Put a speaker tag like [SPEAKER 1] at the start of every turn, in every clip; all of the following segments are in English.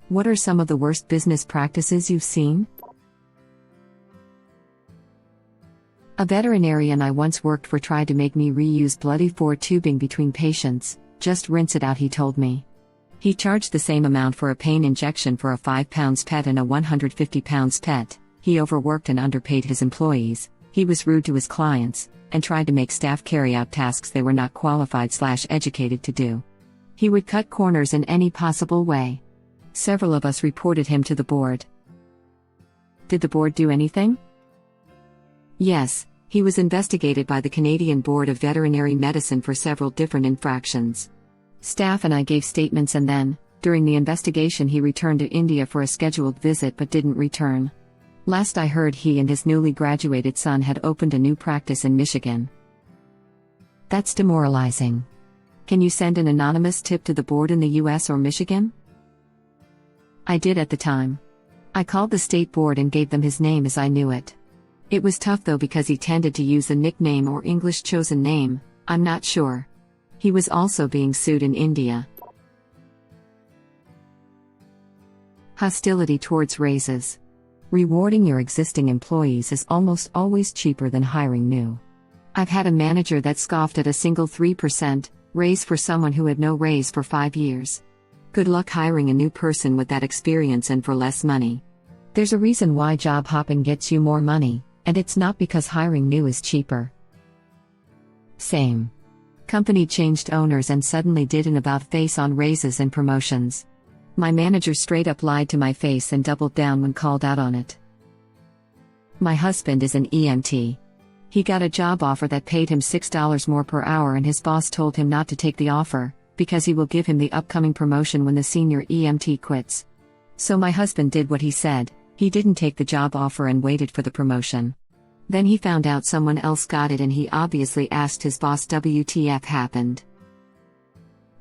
[SPEAKER 1] What are some of the worst business practices you've seen? A veterinarian I once worked for tried to make me reuse bloody four tubing between patients. Just rinse it out, he told me. He charged the same amount for a pain injection for a 5-pound pet and a 150-pound pet. He overworked and underpaid his employees. He was rude to his clients, and tried to make staff carry out tasks they were not qualified/educated to do. He would cut corners in any possible way. Several of us reported him to the board. Did the board do anything? Yes, he was investigated by the Canadian Board of Veterinary Medicine for several different infractions. Staff and I gave statements, and then, during the investigation, he returned to India for a scheduled visit but didn't return. Last I heard, he and his newly graduated son had opened a new practice in Michigan. That's demoralizing. Can you send an anonymous tip to the board in the US or Michigan? I did at the time. I called the state board and gave them his name as I knew it. It was tough though because he tended to use a nickname or English chosen name, I'm not sure. He was also being sued in India. Hostility towards raises. Rewarding your existing employees is almost always cheaper than hiring new. I've had a manager that scoffed at a single 3% raise for someone who had no raise for 5 years. Good luck hiring a new person with that experience and for less money. There's a reason why job hopping gets you more money, and it's not because hiring new is cheaper. Same. Company changed owners and suddenly did an about-face on raises and promotions. My manager straight up lied to my face and doubled down when called out on it. My husband is an EMT. He got a job offer that paid him $6 more per hour, and his boss told him not to take the offer, because he will give him the upcoming promotion when the senior EMT quits. So my husband did what he said. He didn't take the job offer and waited for the promotion. Then he found out someone else got it, and he obviously asked his boss WTF happened.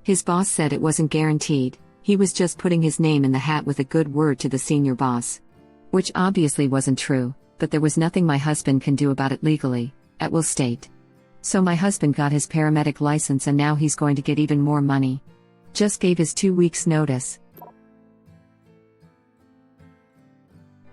[SPEAKER 1] His boss said it wasn't guaranteed, he was just putting his name in the hat with a good word to the senior boss. Which obviously wasn't true, but there was nothing my husband can do about it legally, at will state. So my husband got his paramedic license, and now he's going to get even more money. Just gave his 2 weeks notice.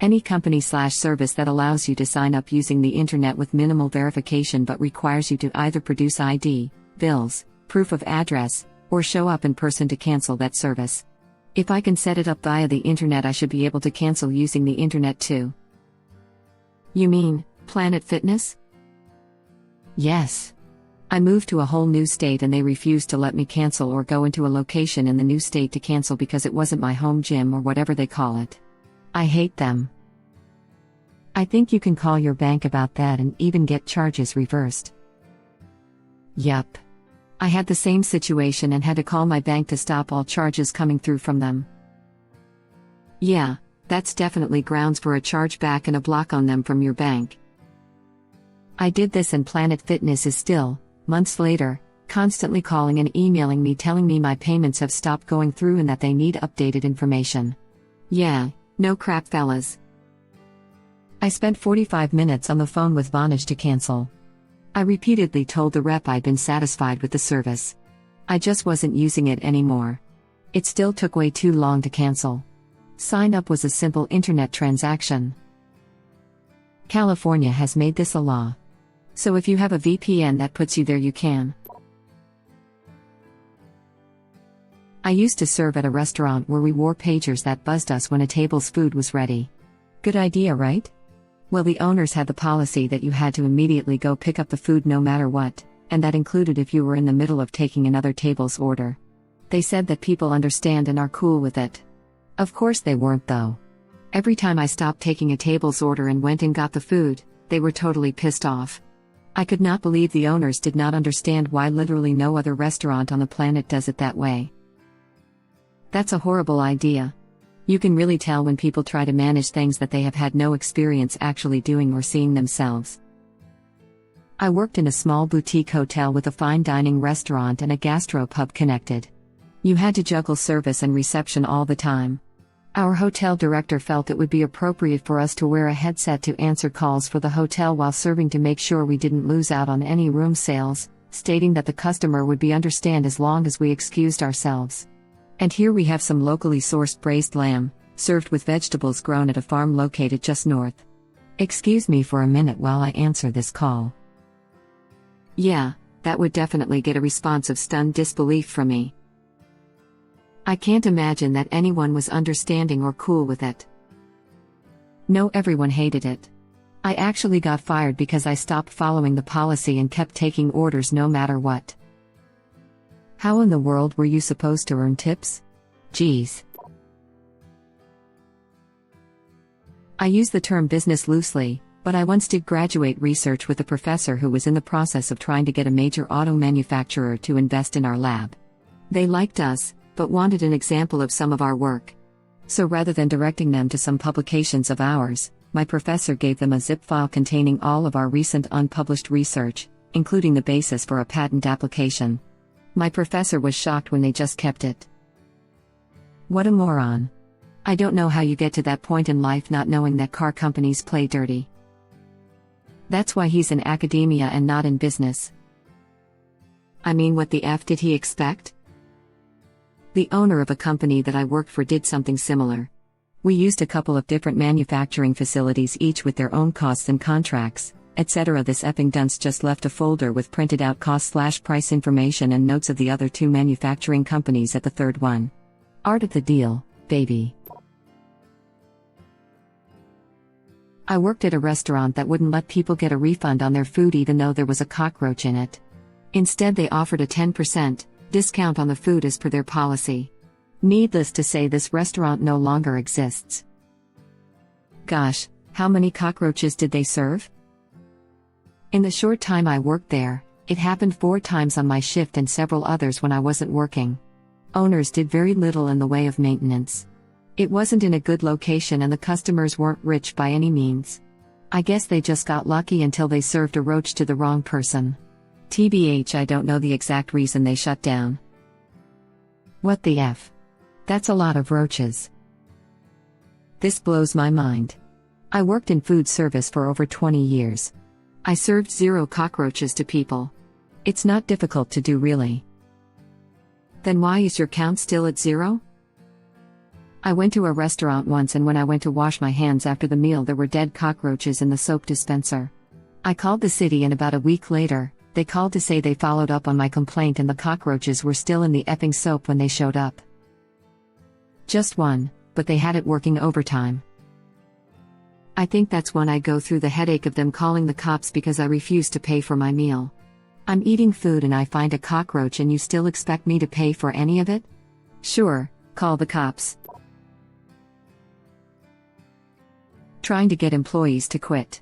[SPEAKER 1] Any company/service that allows you to sign up using the internet with minimal verification but requires you to either produce ID, bills, proof of address, or show up in person to cancel that service. If I can set it up via the internet, I should be able to cancel using the internet too. You mean, Planet Fitness? Yes. I moved to a whole new state and they refused to let me cancel or go into a location in the new state to cancel because it wasn't my home gym or whatever they call it. I hate them. I think you can call your bank about that and even get charges reversed. Yup. I had the same situation and had to call my bank to stop all charges coming through from them. Yeah, that's definitely grounds for a chargeback and a block on them from your bank. I did this, and Planet Fitness is still, months later, constantly calling and emailing me telling me my payments have stopped going through and that they need updated information. Yeah, no crap, fellas. I spent 45 minutes on the phone with Vonage to cancel. I repeatedly told the rep I'd been satisfied with the service. I just wasn't using it anymore. It still took way too long to cancel. Sign up was a simple internet transaction. California has made this a law. So if you have a VPN that puts you there, you can. I used to serve at a restaurant where we wore pagers that buzzed us when a table's food was ready. Good idea, right? Well, the owners had the policy that you had to immediately go pick up the food no matter what, and that included if you were in the middle of taking another table's order. They said that people understand and are cool with it. Of course they weren't though. Every time I stopped taking a table's order and went and got the food, they were totally pissed off. I could not believe the owners did not understand why literally no other restaurant on the planet does it that way. That's a horrible idea. You can really tell when people try to manage things that they have had no experience actually doing or seeing themselves. I worked in a small boutique hotel with a fine dining restaurant and a gastropub connected. You had to juggle service and reception all the time. Our hotel director felt it would be appropriate for us to wear a headset to answer calls for the hotel while serving to make sure we didn't lose out on any room sales, stating that the customer would be understand as long as we excused ourselves. And here we have some locally sourced braised lamb, served with vegetables grown at a farm located just north. Excuse me for a minute while I answer this call. Yeah, that would definitely get a response of stunned disbelief from me. I can't imagine that anyone was understanding or cool with it. No, everyone hated it. I actually got fired because I stopped following the policy and kept taking orders no matter what. How in the world were you supposed to earn tips? Geez. I use the term business loosely, but I once did graduate research with a professor who was in the process of trying to get a major auto manufacturer to invest in our lab. They liked us, but wanted an example of some of our work. So rather than directing them to some publications of ours, my professor gave them a zip file containing all of our recent unpublished research, including the basis for a patent application. My professor was shocked when they just kept it. What a moron. I don't know how you get to that point in life not knowing that car companies play dirty. That's why he's in academia and not in business. I mean, what the F did he expect? The owner of a company that I worked for did something similar. We used a couple of different manufacturing facilities, each with their own costs and contracts, etc. This effing dunce just left a folder with printed out cost/price information and notes of the other two manufacturing companies at the third one. Art of the deal, baby. I worked at a restaurant that wouldn't let people get a refund on their food even though there was a cockroach in it. Instead, they offered a 10% discount on the food as per their policy. Needless to say, this restaurant no longer exists. Gosh, how many cockroaches did they serve? In the short time I worked there, it happened 4 times on my shift and several others when I wasn't working. Owners did very little in the way of maintenance. It wasn't in a good location and the customers weren't rich by any means. I guess they just got lucky until they served a roach to the wrong person. TBH, I don't know the exact reason they shut down. What the F? That's a lot of roaches. This blows my mind. I worked in food service for over 20 years. I served 0 cockroaches to people. It's not difficult to do, really. Then why is your count still at 0? I went to a restaurant once, and when I went to wash my hands after the meal, there were dead cockroaches in the soap dispenser. I called the city, and about a week later, they called to say they followed up on my complaint and the cockroaches were still in the effing soap when they showed up. Just one, but they had it working overtime. I think that's when I go through the headache of them calling the cops because I refuse to pay for my meal. I'm eating food and I find a cockroach and you still expect me to pay for any of it? Sure, call the cops. Trying to get employees to quit.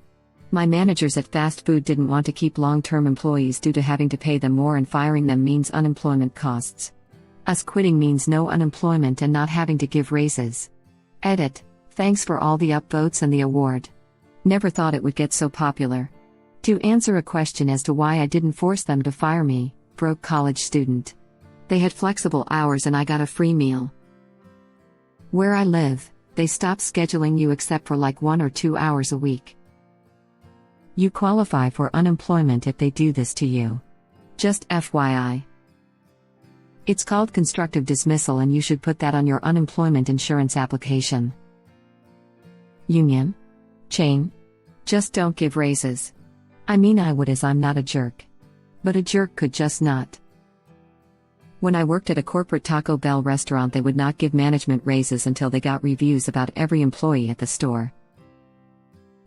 [SPEAKER 1] My managers at fast food didn't want to keep long-term employees due to having to pay them more, and firing them means unemployment costs. Us quitting means no unemployment and not having to give raises. Edit. Thanks for all the upvotes and the award. Never thought it would get so popular. To answer a question as to why I didn't force them to fire me, broke college student. They had flexible hours and I got a free meal. Where I live, they stopped scheduling you except for like 1 or 2 hours a week. You qualify for unemployment if they do this to you. Just FYI. It's called constructive dismissal and you should put that on your unemployment insurance application. Union? Chain? Just don't give raises. I mean, I would, as I'm not a jerk. But a jerk could just not. When I worked at a corporate Taco Bell restaurant, they would not give management raises until they got reviews about every employee at the store.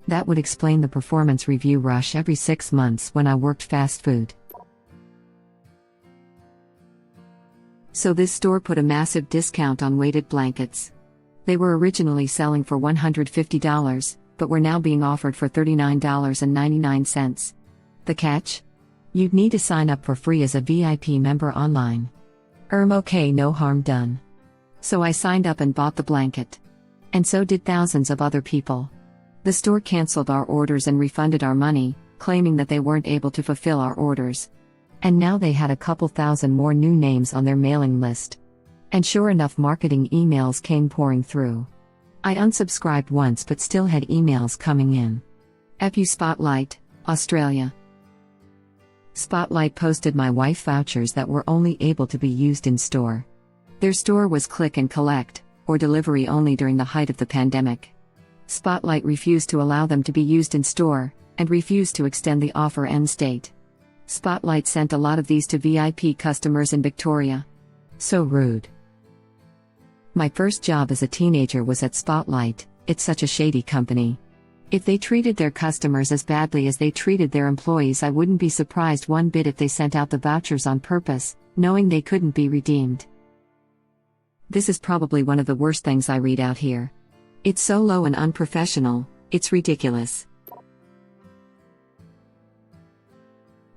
[SPEAKER 1] That would explain the performance review rush every 6 months when I worked fast food. So this store put a massive discount on weighted blankets. They were originally selling for $150, but were now being offered for $39.99. The catch? You'd need to sign up for free as a VIP member online. Okay, no harm done. So I signed up and bought the blanket. And so did thousands of other people. The store canceled our orders and refunded our money, claiming that they weren't able to fulfill our orders. And now they had a couple thousand more new names on their mailing list. And sure enough, marketing emails came pouring through. I unsubscribed once but still had emails coming in. FU Spotlight, Australia. Spotlight posted my wife vouchers that were only able to be used in store. Their store was click and collect, or delivery only during the height of the pandemic. Spotlight refused to allow them to be used in store, and refused to extend the offer end date. Spotlight sent a lot of these to VIP customers in Victoria. So rude. My first job as a teenager was at Spotlight. It's such a shady company. If they treated their customers as badly as they treated their employees, I wouldn't be surprised one bit if they sent out the vouchers on purpose, knowing they couldn't be redeemed. This is probably one of the worst things I read out here. It's so low and unprofessional, it's ridiculous.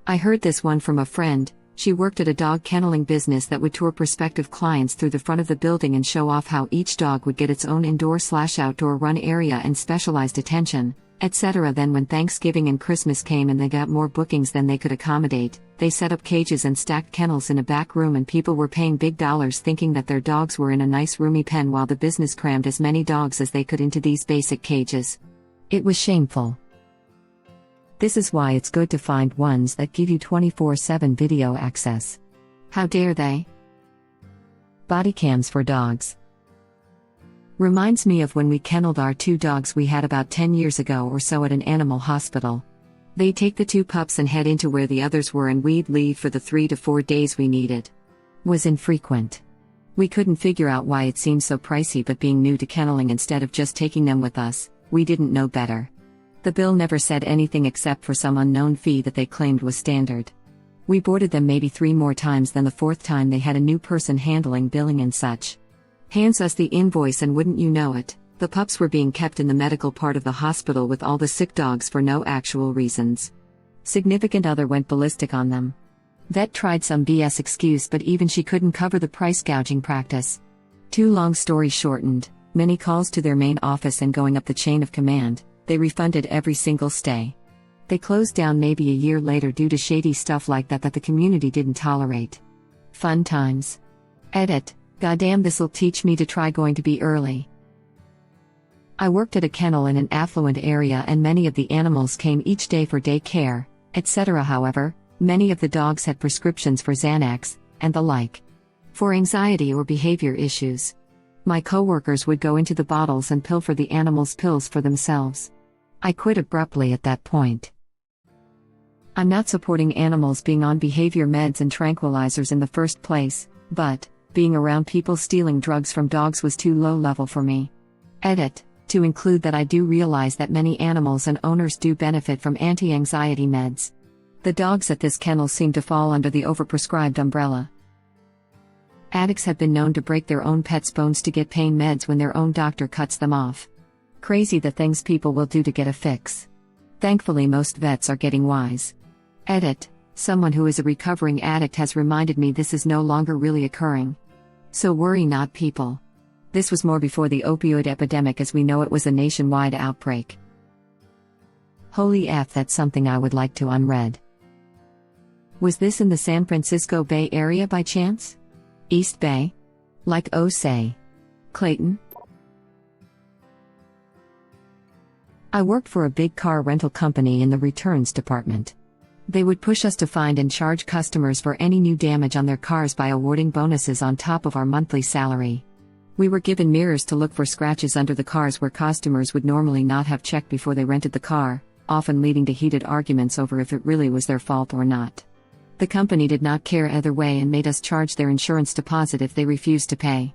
[SPEAKER 1] I heard this one from a friend. She worked at a dog kenneling business that would tour prospective clients through the front of the building and show off how each dog would get its own indoor/outdoor run area and specialized attention, etc. Then when Thanksgiving and Christmas came and they got more bookings than they could accommodate, they set up cages and stacked kennels in a back room, and people were paying big dollars thinking that their dogs were in a nice roomy pen while the business crammed as many dogs as they could into these basic cages. It was shameful. This is why it's good to find ones that give you 24/7 video access. How dare they? Body cams for dogs. Reminds me of when we kenneled our 2 dogs we had about 10 years ago or so at an animal hospital. They'd take the 2 pups and head into where the others were, and we'd leave for the 3 to 4 days we needed. Was infrequent. We couldn't figure out why it seemed so pricey, but being new to kenneling, instead of just taking them with us, we didn't know better. The bill never said anything except for some unknown fee that they claimed was standard. We boarded them maybe 3 more times, then the 4th time they had a new person handling billing and such. Hands us the invoice, and wouldn't you know it, the pups were being kept in the medical part of the hospital with all the sick dogs for no actual reasons. Significant other went ballistic on them. Vet tried some BS excuse, but even she couldn't cover the price gouging practice. Too long story shortened, many calls to their main office and going up the chain of command, they refunded every single stay. They closed down maybe a year later due to shady stuff like that the community didn't tolerate. Fun times. Edit. Goddamn, this'll teach me to try going to be early. I worked at a kennel in an affluent area, and many of the animals came each day for day care, etc. However, many of the dogs had prescriptions for Xanax, and the like. For anxiety or behavior issues. My coworkers would go into the bottles and pilfer the animals' pills for themselves. I quit abruptly at that point. I'm not supporting animals being on behavior meds and tranquilizers in the first place, but being around people stealing drugs from dogs was too low level for me. Edit. To include that I do realize that many animals and owners do benefit from anti-anxiety meds. The dogs at this kennel seem to fall under the overprescribed umbrella. Addicts have been known to break their own pets' bones to get pain meds when their own doctor cuts them off. Crazy the things people will do to get a fix. Thankfully, most vets are getting wise. Edit. Someone who is a recovering addict has reminded me this is no longer really occurring. So worry not, people. This was more before the opioid epidemic as we know it was a nationwide outbreak. Holy F, that's something I would like to unread. Was this in the San Francisco Bay Area by chance? East Bay? Like say. Clayton? I worked for a big car rental company in the returns department. They would push us to find and charge customers for any new damage on their cars by awarding bonuses on top of our monthly salary. We were given mirrors to look for scratches under the cars where customers would normally not have checked before they rented the car, often leading to heated arguments over if it really was their fault or not. The company did not care either way and made us charge their insurance deposit if they refused to pay.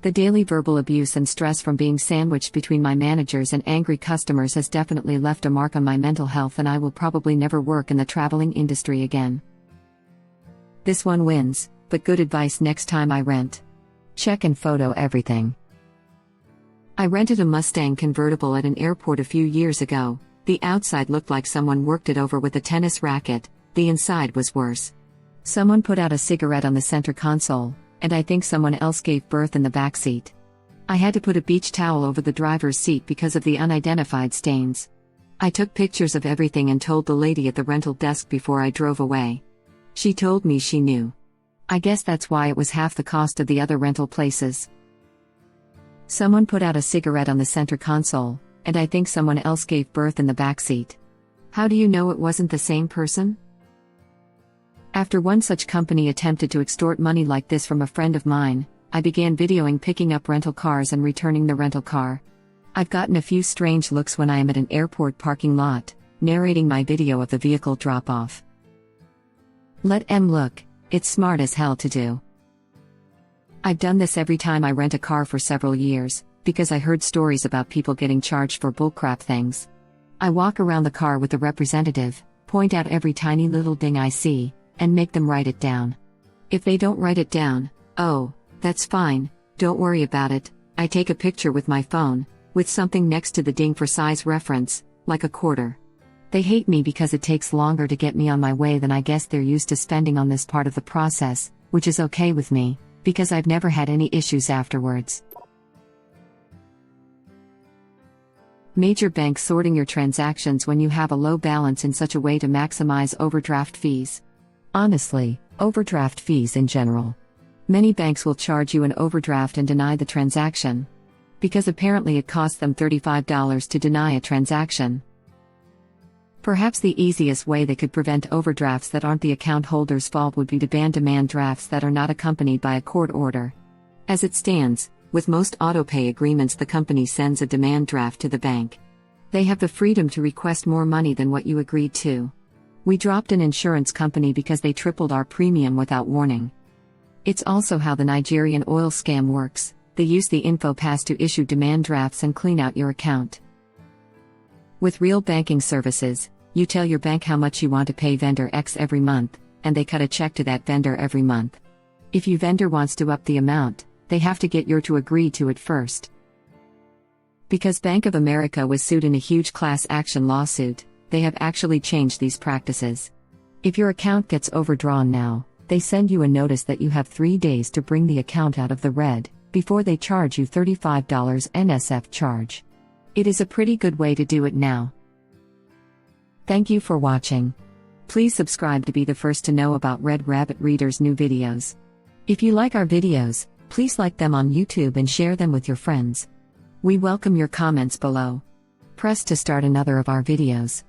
[SPEAKER 1] The daily verbal abuse and stress from being sandwiched between my managers and angry customers has definitely left a mark on my mental health, and I will probably never work in the traveling industry again. This one wins, but good advice next time I rent. Check and photo everything. I rented a Mustang convertible at an airport a few years ago. The outside looked like someone worked it over with a tennis racket, the inside was worse. Someone put out a cigarette on the center console, and I think someone else gave birth in the back seat. I had to put a beach towel over the driver's seat because of the unidentified stains. I took pictures of everything and told the lady at the rental desk before I drove away. She told me she knew. I guess that's why it was half the cost of the other rental places. Someone put out a cigarette on the center console, and I think someone else gave birth in the back seat. How do you know it wasn't the same person? After one such company attempted to extort money like this from a friend of mine, I began videoing picking up rental cars and returning the rental car. I've gotten a few strange looks when I am at an airport parking lot, narrating my video of the vehicle drop-off. Let M look, it's smart as hell to do. I've done this every time I rent a car for several years, because I heard stories about people getting charged for bullcrap things. I walk around the car with the representative, point out every tiny little ding I see, and make them write it down. If they don't write it down, oh, that's fine, don't worry about it, I take a picture with my phone, with something next to the ding for size reference, like a quarter. They hate me because it takes longer to get me on my way than I guess they're used to spending on this part of the process, which is okay with me, because I've never had any issues afterwards. Major banks sorting your transactions when you have a low balance in such a way to maximize overdraft fees. Honestly, overdraft fees in general. Many banks will charge you an overdraft and deny the transaction. Because apparently it costs them $35 to deny a transaction. Perhaps the easiest way they could prevent overdrafts that aren't the account holder's fault would be to ban demand drafts that are not accompanied by a court order. As it stands, with most autopay agreements, the company sends a demand draft to the bank. They have the freedom to request more money than what you agreed to. We dropped an insurance company because they tripled our premium without warning. It's also how the Nigerian oil scam works. They use the info pass to issue demand drafts and clean out your account. With real banking services, you tell your bank how much you want to pay vendor X every month, and they cut a check to that vendor every month. If your vendor wants to up the amount, they have to get you to agree to it first. Because Bank of America was sued in a huge class action lawsuit, they have actually changed these practices. If your account gets overdrawn now, they send you a notice that you have 3 days to bring the account out of the red, before they charge you $35 NSF charge. It is a pretty good way to do it now. Thank you for watching. Please subscribe to be the first to know about Red Rabbit Reader's new videos. If you like our videos, please like them on YouTube and share them with your friends. We welcome your comments below. Press to start another of our videos.